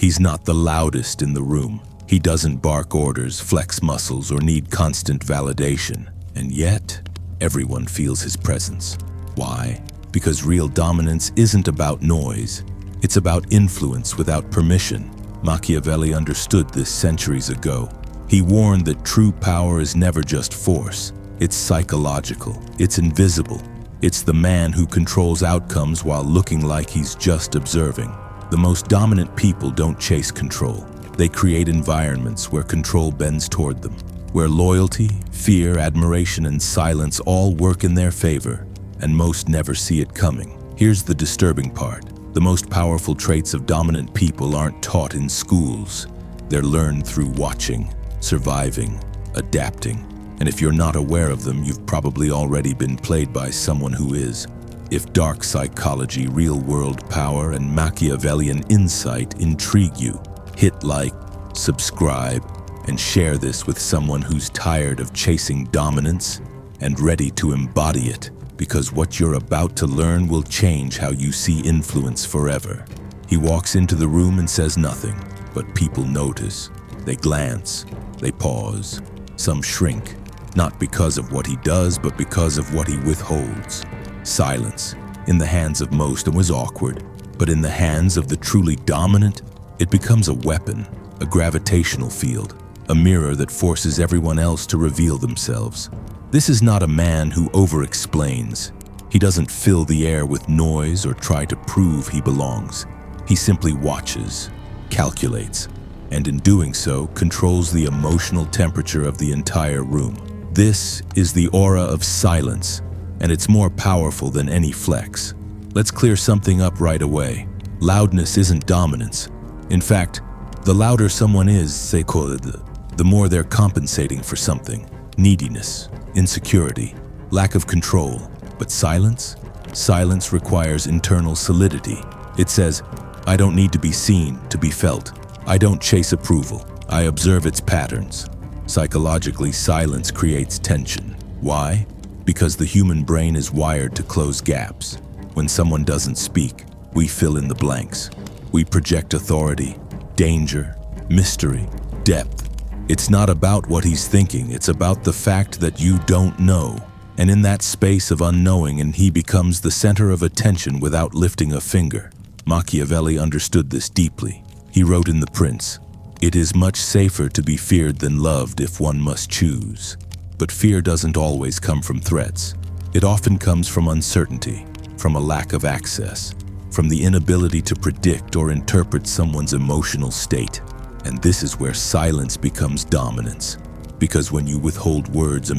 He's not the loudest in the room. He doesn't bark orders, flex muscles, or need constant validation. And yet, everyone feels his presence. Why? Because real dominance isn't about noise. It's about influence without permission. Machiavelli understood this centuries ago. He warned that true power is never just force. It's psychological. It's invisible. It's the man who controls outcomes while looking like he's just observing. The most dominant people don't chase control. They create environments where control bends toward them, where loyalty, fear, admiration, and silence all work in their favor, and most never see it coming. Here's the disturbing part. The most powerful traits of dominant people aren't taught in schools. They're learned through watching, surviving, adapting. And if you're not aware of them, you've probably already been played by someone who is. If dark psychology, real-world power, and Machiavellian insight intrigue you, hit like, subscribe, and share this with someone who's tired of chasing dominance and ready to embody it, because what you're about to learn will change how you see influence forever. He walks into the room and says nothing, but people notice. They glance, they pause, some shrink, not because of what he does, but because of what he withholds. Silence, in the hands of most, was awkward, but in the hands of the truly dominant, it becomes a weapon, a gravitational field, a mirror that forces everyone else to reveal themselves. This is not a man who over-explains. He doesn't fill the air with noise or try to prove he belongs. He simply watches, calculates, and in doing so, controls the emotional temperature of the entire room. This is the aura of silence, and it's more powerful than any flex. Let's clear something up right away. Loudness isn't dominance. In fact, the louder someone is, the more they're compensating for something. Neediness, insecurity, lack of control. But silence? Silence requires internal solidity. It says, I don't need to be seen to be felt. I don't chase approval. I observe its patterns. Psychologically, silence creates tension. Why? Because the human brain is wired to close gaps. When someone doesn't speak, we fill in the blanks. We project authority, danger, mystery, depth. It's not about what he's thinking, it's about the fact that you don't know. And in that space of unknowing, and he becomes the center of attention without lifting a finger. Machiavelli understood this deeply. He wrote in The Prince, "It is much safer to be feared than loved if one must choose." But fear doesn't always come from threats. It often comes from uncertainty, from a lack of access, from the inability to predict or interpret someone's emotional state. And this is where silence becomes dominance. Because when you withhold words,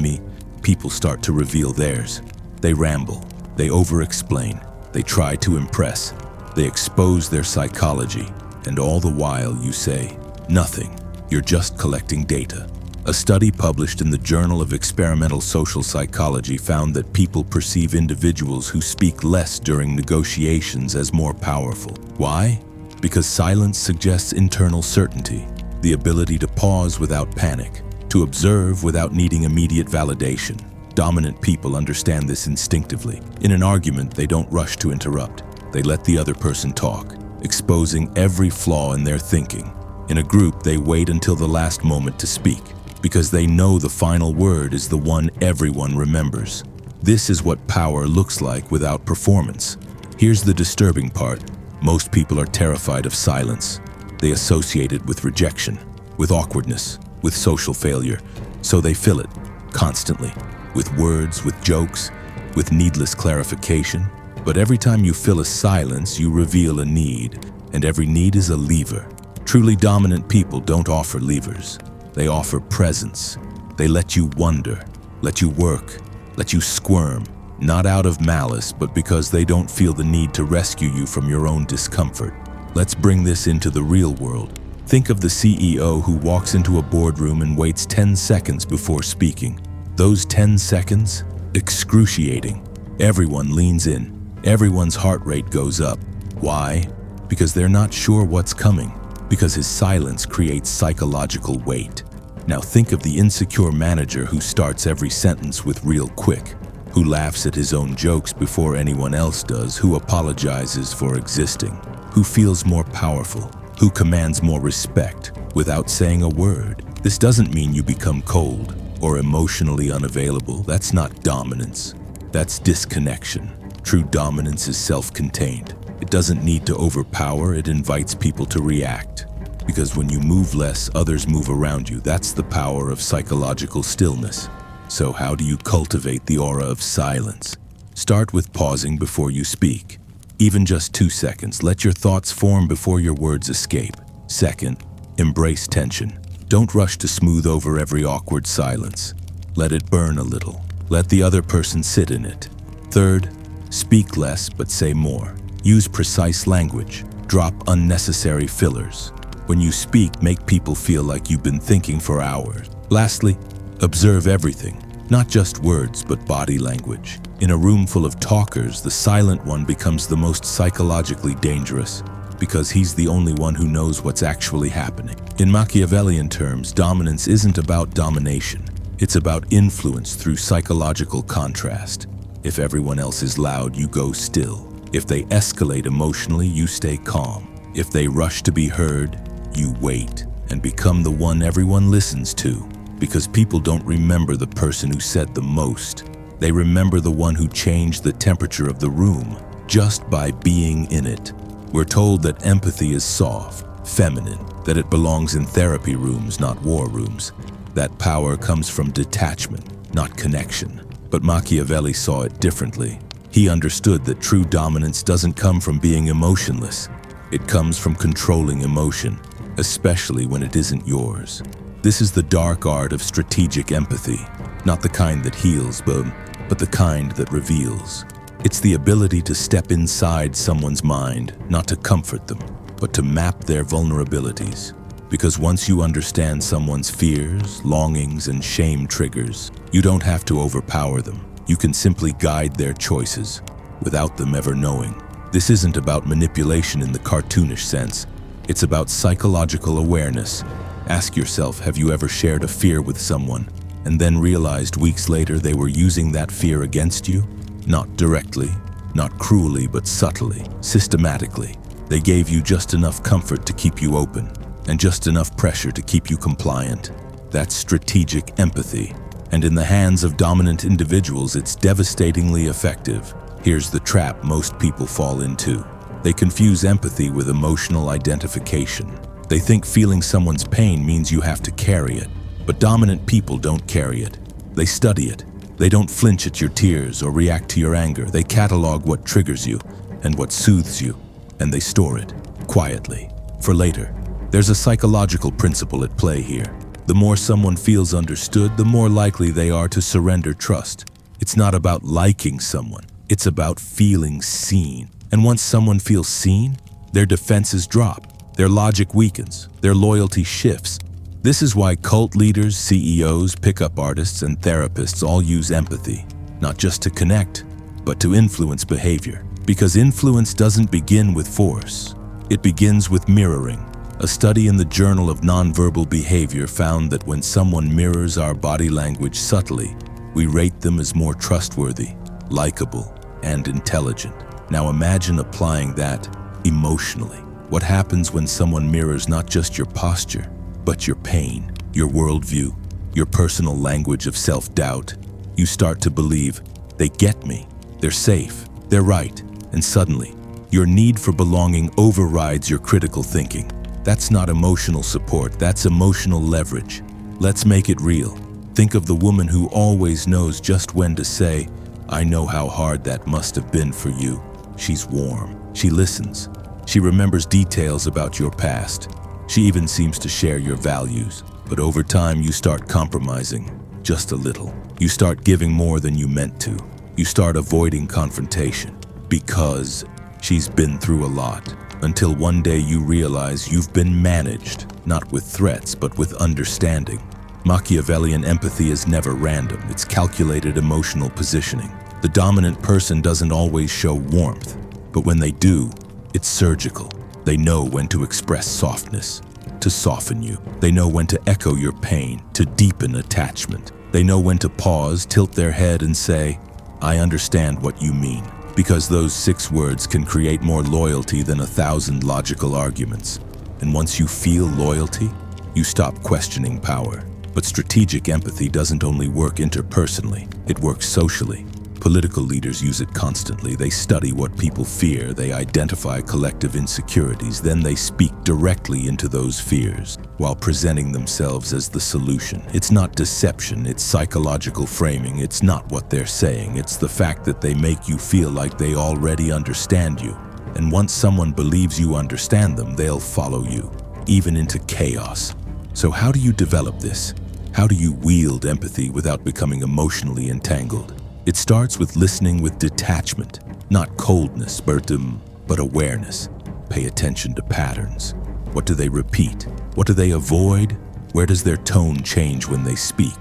people start to reveal theirs. They ramble, they over-explain, they try to impress, they expose their psychology, and all the while you say, nothing, you're just collecting data. A study published in the Journal of Experimental Social Psychology found that people perceive individuals who speak less during negotiations as more powerful. Why? Because silence suggests internal certainty, the ability to pause without panic, to observe without needing immediate validation. Dominant people understand this instinctively. In an argument, they don't rush to interrupt. They let the other person talk, exposing every flaw in their thinking. In a group, they wait until the last moment to speak, because they know the final word is the one everyone remembers. This is what power looks like without performance. Here's the disturbing part. Most people are terrified of silence. They associate it with rejection, with awkwardness, with social failure. So they fill it, constantly, with words, with jokes, with needless clarification. But every time you fill a silence, you reveal a need, and every need is a lever. Truly dominant people don't offer levers. They offer presence. They let you wonder, let you work, let you squirm, not out of malice, but because they don't feel the need to rescue you from your own discomfort. Let's bring this into the real world. Think of the CEO who walks into a boardroom and waits 10 seconds before speaking. Those 10 seconds? Excruciating. Everyone leans in. Everyone's heart rate goes up. Why? Because they're not sure what's coming. Because his silence creates psychological weight. Now think of the insecure manager who starts every sentence with "real quick," who laughs at his own jokes before anyone else does, who apologizes for existing, who feels more powerful, Who commands more respect without saying a word? This doesn't mean you become cold or emotionally unavailable. That's not dominance. That's disconnection. True dominance is self-contained. It doesn't need to overpower, it invites people to react. Because when you move less, others move around you. That's the power of psychological stillness. So how do you cultivate the aura of silence? Start with pausing before you speak. Even just 2 seconds. Let your thoughts form before your words escape. Second, embrace tension. Don't rush to smooth over every awkward silence. Let it burn a little. Let the other person sit in it. Third, speak less but say more. Use precise language. Drop unnecessary fillers. When you speak, make people feel like you've been thinking for hours. Lastly, observe everything, not just words but body language. In a room full of talkers, the silent one becomes the most psychologically dangerous because he's the only one who knows what's actually happening. In Machiavellian terms, dominance isn't about domination. It's about influence through psychological contrast. If everyone else is loud, you go still. If they escalate emotionally, you stay calm. If they rush to be heard, you wait and become the one everyone listens to. Because people don't remember the person who said the most. They remember the one who changed the temperature of the room just by being in it. We're told that empathy is soft, feminine, that it belongs in therapy rooms, not war rooms. That power comes from detachment, not connection. But Machiavelli saw it differently. He understood that true dominance doesn't come from being emotionless. It comes from controlling emotion, especially when it isn't yours. This is the dark art of strategic empathy, not the kind that heals, but the kind that reveals. It's the ability to step inside someone's mind, not to comfort them, but to map their vulnerabilities. Because once you understand someone's fears, longings, and shame triggers, you don't have to overpower them. You can simply guide their choices without them ever knowing. This isn't about manipulation in the cartoonish sense. It's about psychological awareness. Ask yourself, have you ever shared a fear with someone and then realized weeks later they were using that fear against you? Not directly, not cruelly, but subtly, systematically. They gave you just enough comfort to keep you open and just enough pressure to keep you compliant. That's strategic empathy. And in the hands of dominant individuals, it's devastatingly effective. Here's the trap most people fall into. They confuse empathy with emotional identification. They think feeling someone's pain means you have to carry it. But dominant people don't carry it. They study it. They don't flinch at your tears or react to your anger. They catalog what triggers you and what soothes you, and they store it quietly for later. There's a psychological principle at play here. The more someone feels understood, the more likely they are to surrender trust. It's not about liking someone. It's about feeling seen. And once someone feels seen, their defenses drop, their logic weakens, their loyalty shifts. This is why cult leaders, CEOs, pickup artists, and therapists all use empathy, not just to connect, but to influence behavior. Because influence doesn't begin with force. It begins with mirroring. A study in the Journal of Nonverbal Behavior found that when someone mirrors our body language subtly, we rate them as more trustworthy, likable, and intelligent. Now imagine applying that emotionally. What happens when someone mirrors not just your posture, but your pain, your worldview, your personal language of self-doubt? You start to believe, they get me, they're safe, they're right, and suddenly, your need for belonging overrides your critical thinking. That's not emotional support, that's emotional leverage. Let's make it real. Think of the woman who always knows just when to say, I know how hard that must have been for you. She's warm, she listens, she remembers details about your past. She even seems to share your values. But over time, you start compromising, just a little. You start giving more than you meant to. You start avoiding confrontation because she's been through a lot. Until one day you realize you've been managed, not with threats, but with understanding. Machiavellian empathy is never random. It's calculated emotional positioning. The dominant person doesn't always show warmth, but when they do, it's surgical. They know when to express softness, to soften you. They know when to echo your pain, to deepen attachment. They know when to pause, tilt their head, and say, I understand what you mean. Because those 6 words can create more loyalty than 1,000 logical arguments. And once you feel loyalty, you stop questioning power. But strategic empathy doesn't only work interpersonally, it works socially. Political leaders use it constantly. They study what people fear, they identify collective insecurities, then they speak directly into those fears while presenting themselves as the solution. It's not deception, it's psychological framing. It's not what they're saying, it's the fact that they make you feel like they already understand you. And once someone believes you understand them, they'll follow you, even into chaos. So how do you develop this? How do you wield empathy without becoming emotionally entangled? It starts with listening with detachment, not coldness, but awareness. Pay attention to patterns. What do they repeat? What do they avoid? Where does their tone change when they speak?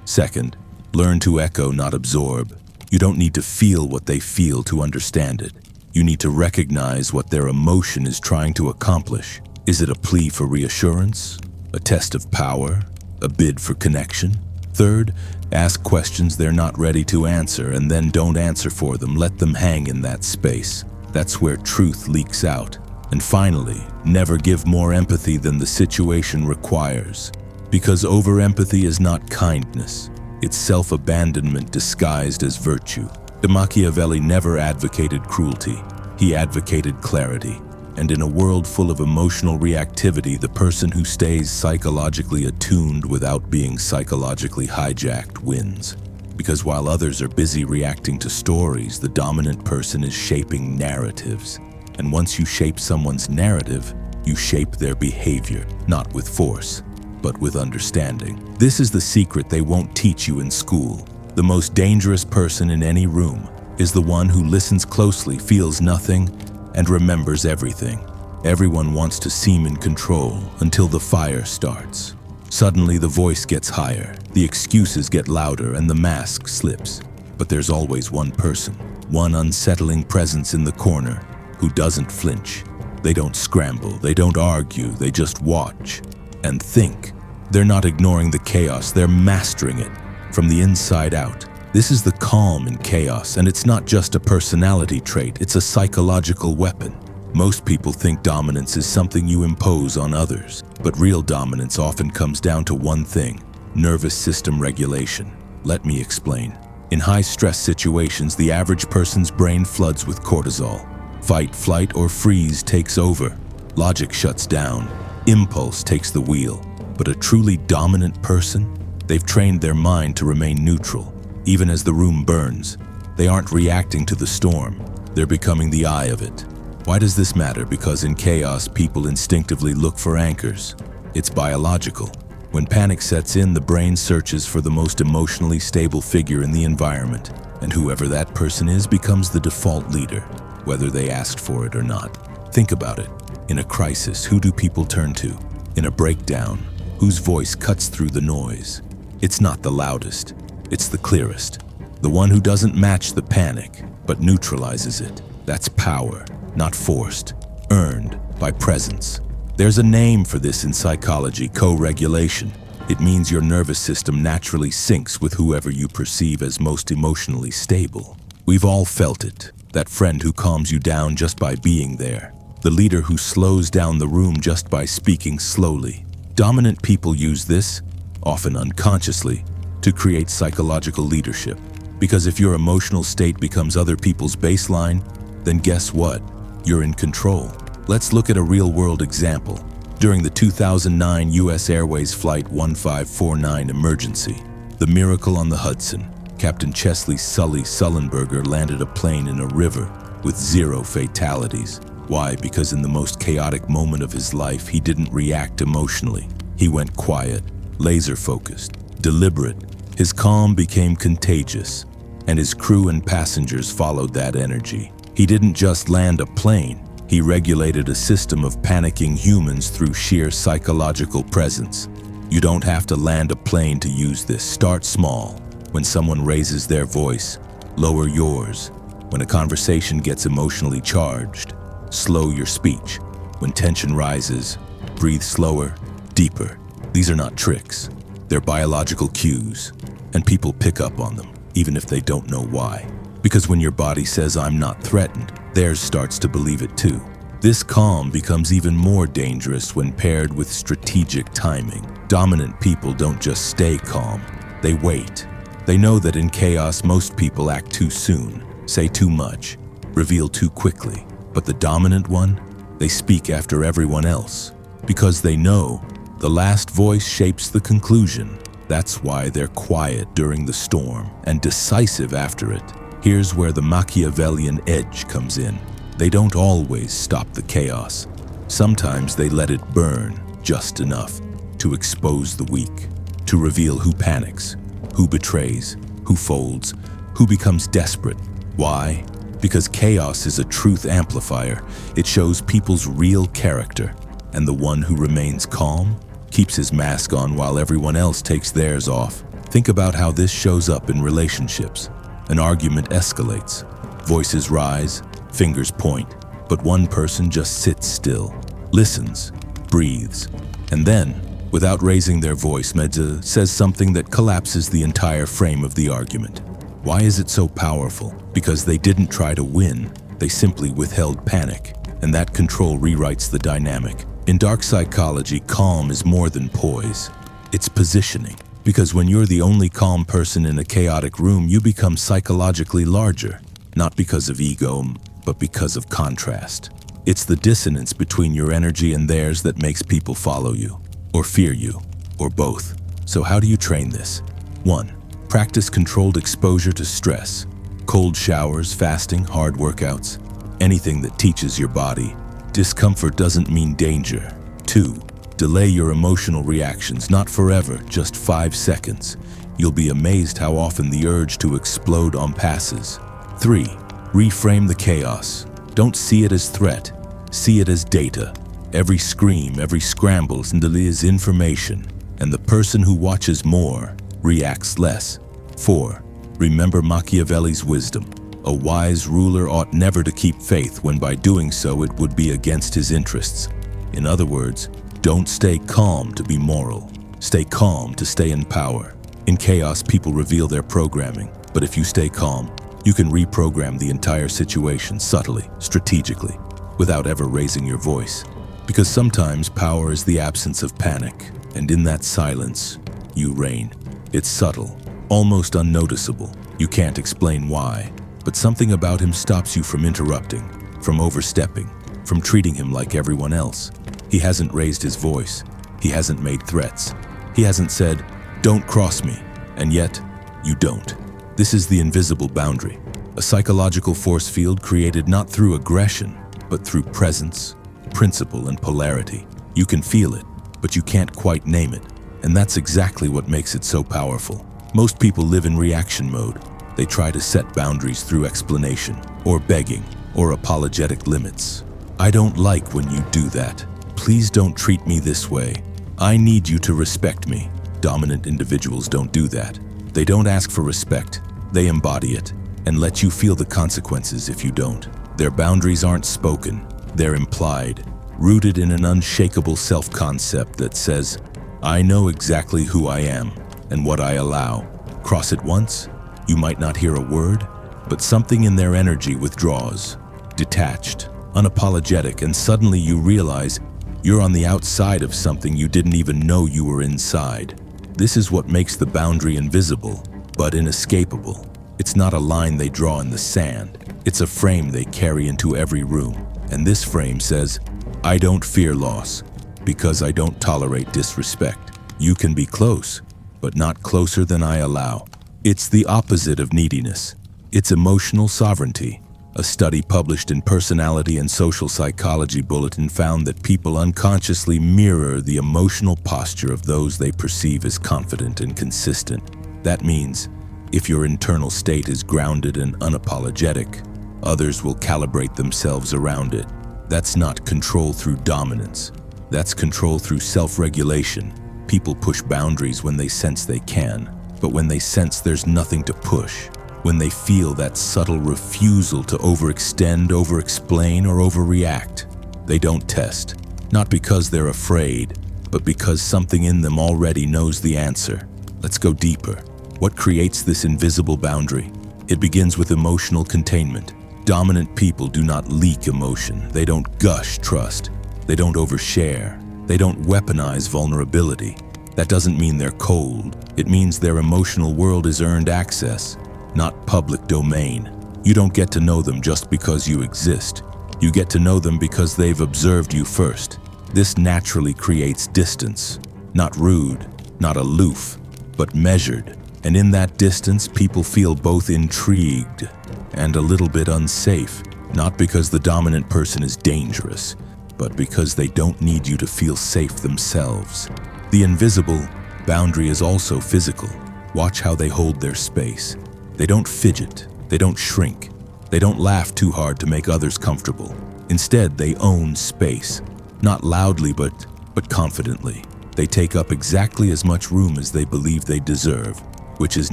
Second, learn to echo, not absorb. You don't need to feel what they feel to understand it. You need to recognize what their emotion is trying to accomplish. Is it a plea for reassurance? A test of power? A bid for connection? Third, ask questions they're not ready to answer, and then don't answer for them. Let them hang in that space. That's where truth leaks out. And finally, never give more empathy than the situation requires. Because over-empathy is not kindness. It's self-abandonment disguised as virtue. Machiavelli never advocated cruelty. He advocated clarity. And in a world full of emotional reactivity, the person who stays psychologically attuned without being psychologically hijacked wins. Because while others are busy reacting to stories, the dominant person is shaping narratives. And once you shape someone's narrative, you shape their behavior, not with force, but with understanding. This is the secret they won't teach you in school. The most dangerous person in any room is the one who listens closely, feels nothing, and remembers everything. Everyone wants to seem in control until the fire starts. Suddenly the voice gets higher, the excuses get louder, and the mask slips. But there's always one person, one unsettling presence in the corner who doesn't flinch. They don't scramble, they don't argue, they just watch and think. They're not ignoring the chaos, they're mastering it from the inside out. This is the calm in chaos, and it's not just a personality trait, it's a psychological weapon. Most people think dominance is something you impose on others, but real dominance often comes down to one thing: nervous system regulation. Let me explain. In high-stress situations, the average person's brain floods with cortisol. Fight, flight, or freeze takes over. Logic shuts down. Impulse takes the wheel. But a truly dominant person? They've trained their mind to remain neutral. Even as the room burns, they aren't reacting to the storm. They're becoming the eye of it. Why does this matter? Because in chaos, people instinctively look for anchors. It's biological. When panic sets in, the brain searches for the most emotionally stable figure in the environment, and whoever that person is becomes the default leader, whether they asked for it or not. Think about it. In a crisis, who do people turn to? In a breakdown, whose voice cuts through the noise? It's not the loudest. It's the clearest. The one who doesn't match the panic, but neutralizes it. That's power, not forced, earned by presence. There's a name for this in psychology: co-regulation. It means your nervous system naturally syncs with whoever you perceive as most emotionally stable. We've all felt it. That friend who calms you down just by being there. The leader who slows down the room just by speaking slowly. Dominant people use this, often unconsciously, to create psychological leadership. Because if your emotional state becomes other people's baseline, then guess what? You're in control. Let's look at a real-world example. During the 2009 U.S. Airways Flight 1549 emergency, the Miracle on the Hudson, Captain Chesley "Sully" Sullenberger landed a plane in a river with 0 fatalities. Why? Because in the most chaotic moment of his life, he didn't react emotionally. He went quiet, laser-focused, deliberate. His calm became contagious, and his crew and passengers followed that energy. He didn't just land a plane, he regulated a system of panicking humans through sheer psychological presence. You don't have to land a plane to use this. Start small. When someone raises their voice, lower yours. When a conversation gets emotionally charged, slow your speech. When tension rises, breathe slower, deeper. These are not tricks. They're biological cues, and people pick up on them, even if they don't know why. Because when your body says, "I'm not threatened," theirs starts to believe it too. This calm becomes even more dangerous when paired with strategic timing. Dominant people don't just stay calm, they wait. They know that in chaos, most people act too soon, say too much, reveal too quickly. But the dominant one, they speak after everyone else, because they know the last voice shapes the conclusion. That's why they're quiet during the storm and decisive after it. Here's where the Machiavellian edge comes in. They don't always stop the chaos. Sometimes they let it burn just enough to expose the weak, to reveal who panics, who betrays, who folds, who becomes desperate. Why? Because chaos is a truth amplifier. It shows people's real character, and the one who remains calm keeps his mask on while everyone else takes theirs off. Think about how this shows up in relationships. An argument escalates, voices rise, fingers point, but one person just sits still, listens, breathes, and then, without raising their voice, says something that collapses the entire frame of the argument. Why is it so powerful? Because they didn't try to win, they simply withheld panic, and that control rewrites the dynamic. In dark psychology, calm is more than poise. It's positioning. Because when you're the only calm person in a chaotic room, you become psychologically larger, not because of ego, but because of contrast. It's the dissonance between your energy and theirs that makes people follow you, or fear you, or both. So how do you train this? 1. Practice controlled exposure to stress. Cold showers, fasting, hard workouts, anything that teaches your body discomfort doesn't mean danger. 2. Delay your emotional reactions, not forever, just 5 seconds. You'll be amazed how often the urge to explode passes. 3. Reframe the chaos. Don't see it as threat, see it as data. Every scream, every scramble is information, and the person who watches more reacts less. 4. Remember Machiavelli's wisdom. A wise ruler ought never to keep faith when by doing so it would be against his interests. In other words, don't stay calm to be moral. Stay calm to stay in power. In chaos, people reveal their programming, but if you stay calm, you can reprogram the entire situation subtly, strategically, without ever raising your voice. Because sometimes power is the absence of panic, and in that silence, you reign. It's subtle, almost unnoticeable. You can't explain why, but something about him stops you from interrupting, from overstepping, from treating him like everyone else. He hasn't raised his voice. He hasn't made threats. He hasn't said, "Don't cross me," and yet, you don't. This is the invisible boundary, a psychological force field created not through aggression, but through presence, principle, and polarity. You can feel it, but you can't quite name it, and that's exactly what makes it so powerful. Most people live in reaction mode. They try to set boundaries through explanation, or begging, or apologetic limits. I don't like when you do that. Please don't treat me this way. I need you to respect me. Dominant individuals don't do that. They don't ask for respect. They embody it and let you feel the consequences if you don't. Their boundaries aren't spoken. They're implied, rooted in an unshakable self-concept that says, I know exactly who I am and what I allow. Cross it once, you might not hear a word, but something in their energy withdraws, detached, unapologetic, and suddenly you realize you're on the outside of something you didn't even know you were inside. This is what makes the boundary invisible, but inescapable. It's not a line they draw in the sand. It's a frame they carry into every room. And this frame says, I don't fear loss because I don't tolerate disrespect. You can be close, but not closer than I allow. It's the opposite of neediness. It's emotional sovereignty. A study published in Personality and Social Psychology Bulletin found that people unconsciously mirror the emotional posture of those they perceive as confident and consistent. That means, if your internal state is grounded and unapologetic, others will calibrate themselves around it. That's not control through dominance. That's control through self-regulation. People push boundaries when they sense they can, but when they sense there's nothing to push, when they feel that subtle refusal to overextend, overexplain, or overreact, they don't test. Not because they're afraid, but because something in them already knows the answer. Let's go deeper. What creates this invisible boundary? It begins with emotional containment. Dominant people do not leak emotion. They don't gush trust. They don't overshare. They don't weaponize vulnerability. That doesn't mean they're cold. It means their emotional world is earned access, not public domain. You don't get to know them just because you exist. You get to know them because they've observed you first. This naturally creates distance. Not rude, not aloof, but measured. And in that distance, people feel both intrigued and a little bit unsafe. Not because the dominant person is dangerous, but because they don't need you to feel safe themselves. The invisible boundary is also physical. Watch how they hold their space. They don't fidget. They don't shrink. They don't laugh too hard to make others comfortable. Instead, they own space. Not loudly, but confidently. They take up exactly as much room as they believe they deserve, which is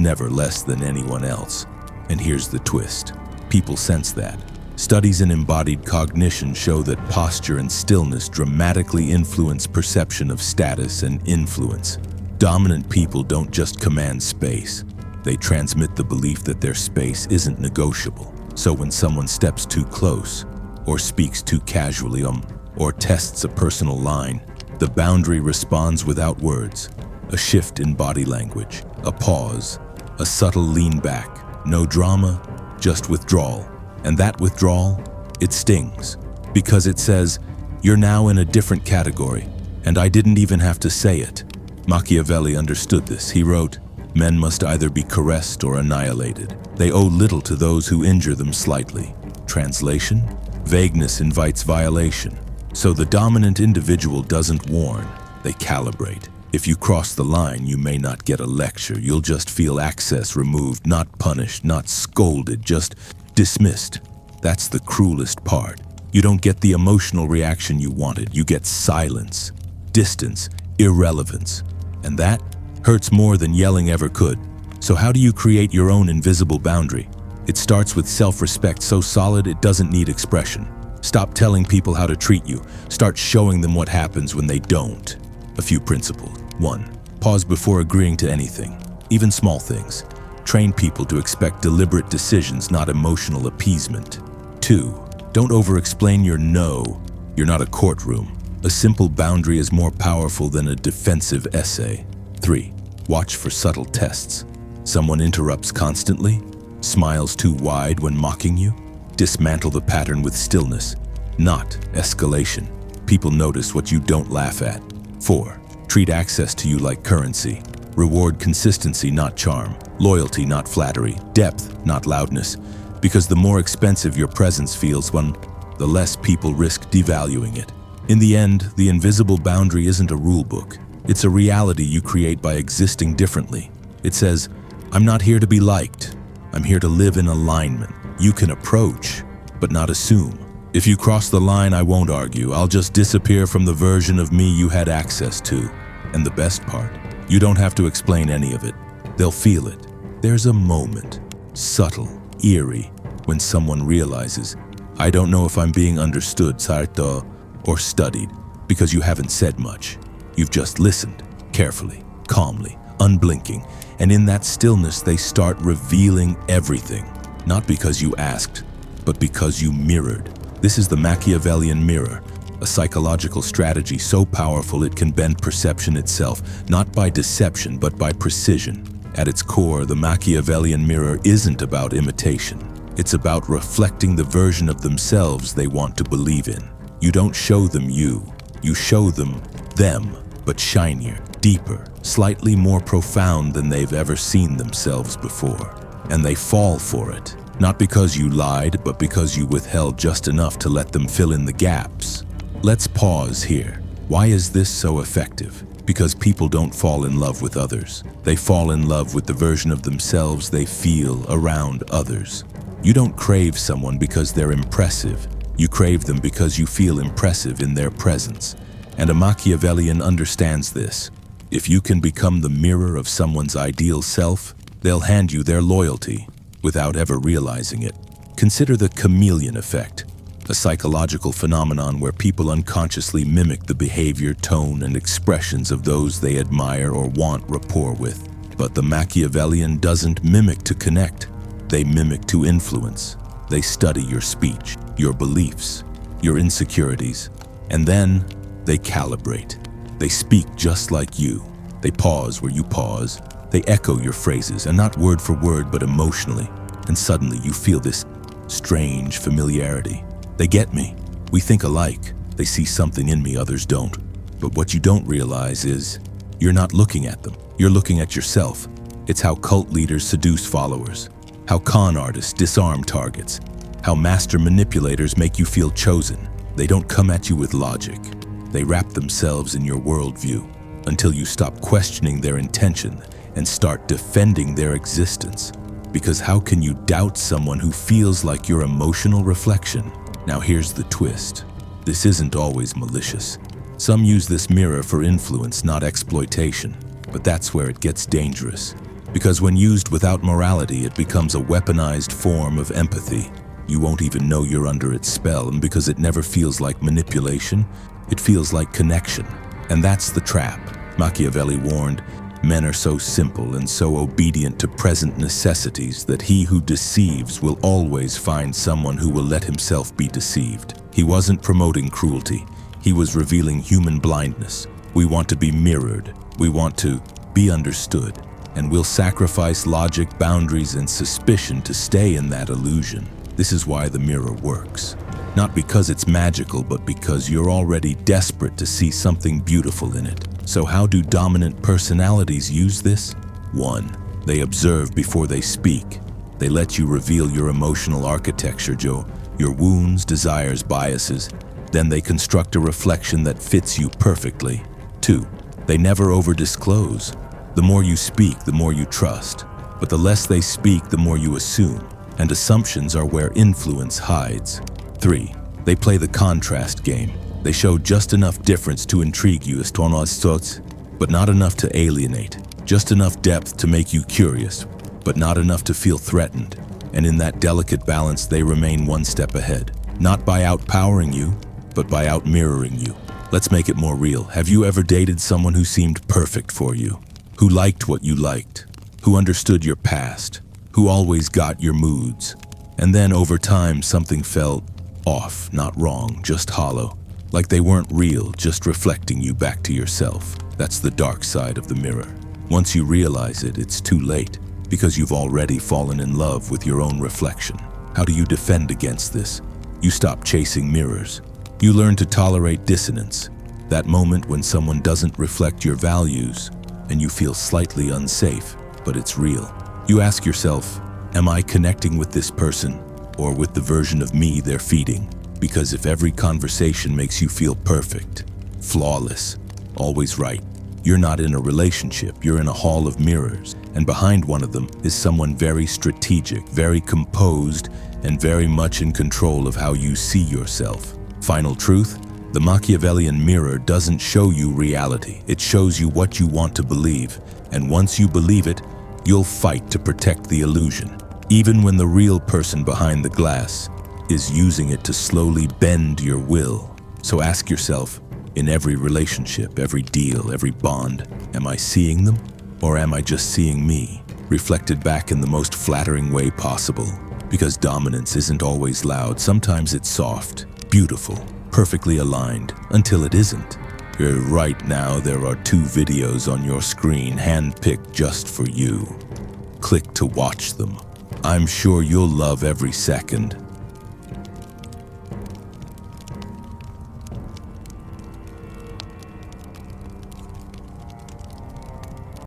never less than anyone else. And here's the twist. People sense that. Studies in embodied cognition show that posture and stillness dramatically influence perception of status and influence. Dominant people don't just command space. They transmit the belief that their space isn't negotiable. So when someone steps too close, or speaks too casually, or tests a personal line, the boundary responds without words. A shift in body language, a pause, a subtle lean back. No drama, just withdrawal. And that withdrawal, it stings. Because it says, you're now in a different category, and I didn't even have to say it. Machiavelli understood this. He wrote, men must either be caressed or annihilated. They owe little to those who injure them slightly. Translation? Vagueness invites violation. So the dominant individual doesn't warn, they calibrate. If you cross the line, you may not get a lecture. You'll just feel access removed, not punished, not scolded, just dismissed. That's the cruelest part. You don't get the emotional reaction you wanted. You get silence, distance, irrelevance. And that hurts more than yelling ever could. So how do you create your own invisible boundary? It starts with self-respect so solid it doesn't need expression. Stop telling people how to treat you. Start showing them what happens when they don't. A few principles. 1. Pause before agreeing to anything, even small things. Train people to expect deliberate decisions, not emotional appeasement. 2. Don't over-explain your no. You're not a courtroom. A simple boundary is more powerful than a defensive essay. 3. Watch for subtle tests. Someone interrupts constantly, smiles too wide when mocking you. Dismantle the pattern with stillness, not escalation. People notice what you don't laugh at. 4. Treat access to you like currency. Reward consistency, not charm. Loyalty, not flattery. Depth, not loudness. Because the more expensive your presence feels, the less people risk devaluing it. In the end, the invisible boundary isn't a rule book. It's a reality you create by existing differently. It says, I'm not here to be liked. I'm here to live in alignment. You can approach, but not assume. If you cross the line, I won't argue. I'll just disappear from the version of me you had access to. And the best part, you don't have to explain any of it. They'll feel it. There's a moment, subtle, eerie, when someone realizes, I don't know if I'm being understood, Sarto, or studied, because you haven't said much. You've just listened, carefully, calmly, unblinking, and in that stillness they start revealing everything. Not because you asked, but because you mirrored. This is the Machiavellian mirror, a psychological strategy so powerful it can bend perception itself, not by deception, but by precision. At its core, the Machiavellian mirror isn't about imitation. It's about reflecting the version of themselves they want to believe in. You don't show them you. You show them, but shinier, deeper, slightly more profound than they've ever seen themselves before. And they fall for it. Not because you lied, but because you withheld just enough to let them fill in the gaps. Let's pause here. Why is this so effective? Because people don't fall in love with others. They fall in love with the version of themselves they feel around others. You don't crave someone because they're impressive. You crave them because you feel impressive in their presence. And a Machiavellian understands this. If you can become the mirror of someone's ideal self, they'll hand you their loyalty without ever realizing it. Consider the chameleon effect, a psychological phenomenon where people unconsciously mimic the behavior, tone, and expressions of those they admire or want rapport with. But the Machiavellian doesn't mimic to connect. They mimic to influence. They study your speech, your beliefs, your insecurities, and then they calibrate. They speak just like you. They pause where you pause. They echo your phrases, and not word for word, but emotionally. And suddenly you feel this strange familiarity. They get me. We think alike. They see something in me others don't. But what you don't realize is you're not looking at them. You're looking at yourself. It's how cult leaders seduce followers, how con artists disarm targets, how master manipulators make you feel chosen. They don't come at you with logic. They wrap themselves in your worldview until you stop questioning their intention and start defending their existence. Because how can you doubt someone who feels like your emotional reflection? Now here's the twist. This isn't always malicious. Some use this mirror for influence, not exploitation. But that's where it gets dangerous. Because when used without morality, it becomes a weaponized form of empathy. You won't even know you're under its spell, and because it never feels like manipulation, it feels like connection. And that's the trap. Machiavelli warned, men are so simple and so obedient to present necessities that he who deceives will always find someone who will let himself be deceived. He wasn't promoting cruelty. He was revealing human blindness. We want to be mirrored. We want to be understood. And we'll sacrifice logic, boundaries, and suspicion to stay in that illusion. This is why the mirror works. Not because it's magical, but because you're already desperate to see something beautiful in it. So how do dominant personalities use this? 1. They observe before they speak. They let you reveal your emotional architecture, your wounds, desires, biases. Then they construct a reflection that fits you perfectly. 2. They never over-disclose. The more you speak, the more you trust. But the less they speak, the more you assume. And assumptions are where influence hides. 3. They play the contrast game. They show just enough difference to intrigue you, but not enough to alienate. Just enough depth to make you curious, but not enough to feel threatened. And in that delicate balance, they remain one step ahead. Not by outpowering you, but by outmirroring you. Let's make it more real. Have you ever dated someone who seemed perfect for you? Who liked what you liked? Who understood your past? Who always got your moods? And then over time, something felt off, not wrong, just hollow. Like they weren't real, just reflecting you back to yourself. That's the dark side of the mirror. Once you realize it, it's too late, because you've already fallen in love with your own reflection. How do you defend against this? You stop chasing mirrors. You learn to tolerate dissonance, that moment when someone doesn't reflect your values and you feel slightly unsafe, but it's real. You ask yourself, am I connecting with this person or with the version of me they're feeding? Because if every conversation makes you feel perfect, flawless, always right, you're not in a relationship, you're in a hall of mirrors. And behind one of them is someone very strategic, very composed, and very much in control of how you see yourself. Final truth, the Machiavellian mirror doesn't show you reality. It shows you what you want to believe. And once you believe it, you'll fight to protect the illusion, even when the real person behind the glass is using it to slowly bend your will. So ask yourself, in every relationship, every deal, every bond, am I seeing them? Or am I just seeing me, reflected back in the most flattering way possible? Because dominance isn't always loud. Sometimes it's soft, beautiful, perfectly aligned, until it isn't. Right now, there are 2 videos on your screen, handpicked just for you. Click to watch them. I'm sure you'll love every second.